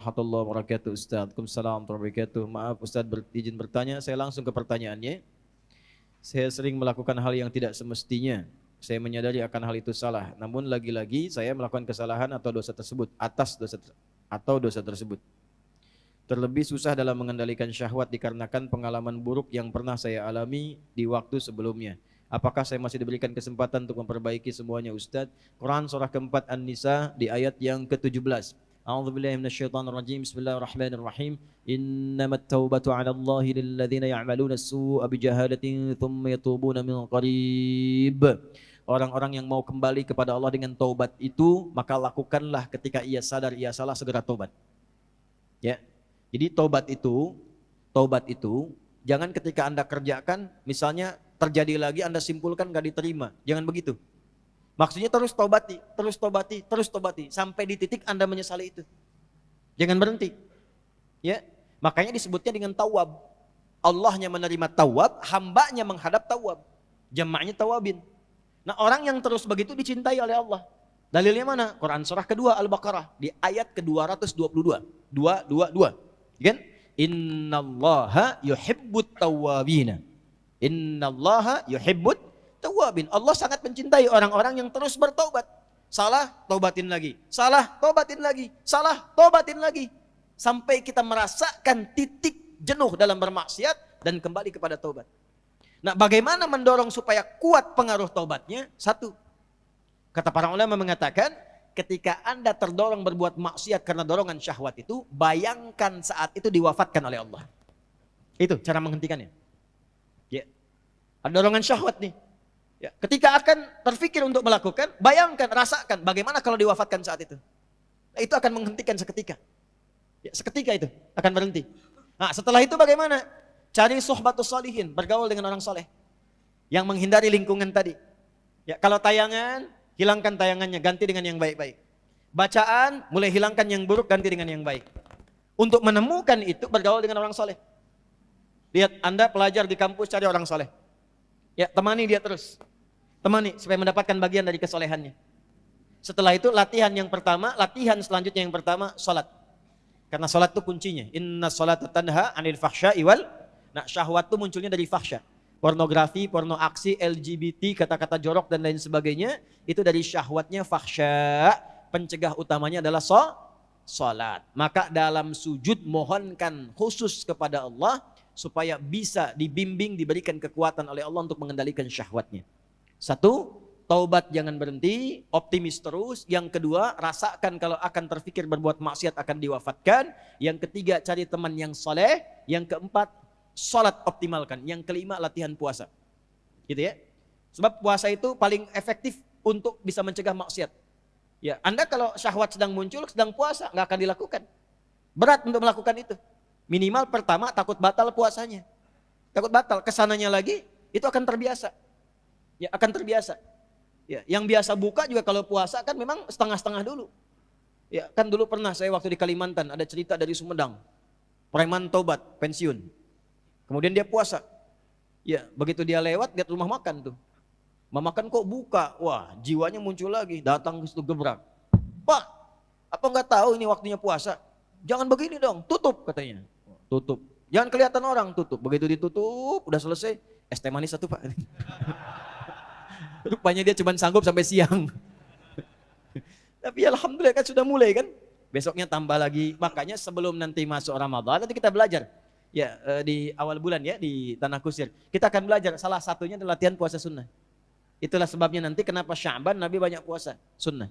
warahmatullahi wabarakatuh Ustaz. Waalaikumsalam warahmatullahi wabarakatuh. Maaf Ustaz izin bertanya, saya langsung ke pertanyaannya. Saya sering melakukan hal yang tidak semestinya. Saya menyadari akan hal itu salah. Namun lagi-lagi saya melakukan kesalahan atau dosa tersebut dosa tersebut. Terlebih susah dalam mengendalikan syahwat dikarenakan pengalaman buruk yang pernah saya alami di waktu sebelumnya. Apakah saya masih diberikan kesempatan untuk memperbaiki semuanya Ustaz? Quran surah keempat An-Nisa di ayat yang ke-17. A'udzubillahi minasyaitonirrajim. Bismillahirrahmanirrahim. Innamat taubatu 'ala Allahi lilladzina ya'maluna as-su'a bijahalatin tsumma yatubuna min qarib. Orang-orang yang mau kembali kepada Allah dengan taubat itu, maka lakukanlah ketika ia sadar ia salah, segera taubat. Ya. Jadi taubat itu jangan ketika Anda kerjakan, misalnya terjadi lagi Anda simpulkan gak diterima. Jangan begitu. Maksudnya terus taubati sampai di titik Anda menyesali itu. Jangan berhenti. Ya. Makanya disebutnya dengan tawab. Allahnya menerima tawab, hambanya menghadap tawab. Jamaknya tawabin. Nah, orang yang terus begitu dicintai oleh Allah. Dalilnya mana? Quran surah kedua Al-Baqarah di ayat ke-222. 222. Kan? Innallaha yuhibbut tawwabina. Innallaha yuhibbut tawwabin. Allah sangat mencintai orang-orang yang terus bertaubat. Salah, taubatin lagi. Salah, taubatin lagi. Salah, taubatin lagi. Sampai kita merasakan titik jenuh dalam bermaksiat dan kembali kepada taubat. Nah, bagaimana mendorong supaya kuat pengaruh taubatnya? Satu, kata para ulama mengatakan, ketika Anda terdorong berbuat maksiat karena dorongan syahwat itu, bayangkan saat itu diwafatkan oleh Allah. Itu cara menghentikannya. Ya. Ada dorongan syahwat nih. Ya. Ketika akan terfikir untuk melakukan, bayangkan, rasakan bagaimana kalau diwafatkan saat itu. Nah, itu akan menghentikan seketika. Ya, seketika itu akan berhenti. Nah, setelah itu bagaimana? Cari suhbatus sholihin, bergaul dengan orang soleh yang menghindari lingkungan tadi. Ya, kalau tayangan, hilangkan tayangannya, ganti dengan yang baik-baik. Bacaan, mulai hilangkan yang buruk, ganti dengan yang baik. Untuk menemukan itu, bergaul dengan orang soleh. Lihat, Anda pelajar di kampus, cari orang soleh. Ya, temani dia terus. Temani, supaya mendapatkan bagian dari kesolehannya. Setelah itu, latihan selanjutnya yang pertama, sholat. Karena sholat itu kuncinya. Inna sholata tanha anil fahsya'i wal. Nah, syahwat itu munculnya dari fahsya. Pornografi, porno aksi, LGBT, kata-kata jorok dan lain sebagainya, itu dari syahwatnya fahsya. Pencegah utamanya adalah sholat. Maka dalam sujud mohonkan khusus kepada Allah supaya bisa dibimbing, diberikan kekuatan oleh Allah untuk mengendalikan syahwatnya. Satu, taubat jangan berhenti, optimis terus. Yang kedua, rasakan kalau akan terfikir berbuat maksiat akan diwafatkan. Yang ketiga, cari teman yang soleh. Yang keempat, sholat optimalkan. Yang kelima, latihan puasa. Gitu ya. Sebab puasa itu paling efektif untuk bisa mencegah maksiat. Ya, Anda kalau syahwat sedang muncul, sedang puasa, nggak akan dilakukan. Berat untuk melakukan itu. Minimal pertama takut batal puasanya. Takut batal, kesananya lagi, itu akan terbiasa. Ya, akan terbiasa. Ya, yang biasa buka juga kalau puasa kan memang setengah-setengah dulu. Ya, kan dulu pernah saya waktu di Kalimantan ada cerita dari Sumedang. Preman tobat, pensiun. Kemudian dia puasa. Ya, begitu dia lewat, lihat rumah makan tuh. Rumah makan kok buka? Wah, jiwanya muncul lagi, datang ke situ gebrak. Pak, apa nggak tahu ini waktunya puasa? Jangan begini dong, tutup katanya. Tutup. Jangan kelihatan orang, tutup. Begitu ditutup, udah selesai, es teh manis satu Pak. Rupanya dia cuma sanggup sampai siang. Tapi alhamdulillah kan sudah mulai kan. Besoknya tambah lagi. Makanya sebelum nanti masuk Ramadan, nanti kita belajar. Ya, di awal bulan ya, di Tanah Kusir. Kita akan belajar, salah satunya adalah latihan puasa sunnah. Itulah sebabnya nanti kenapa Sya'ban Nabi banyak puasa sunnah.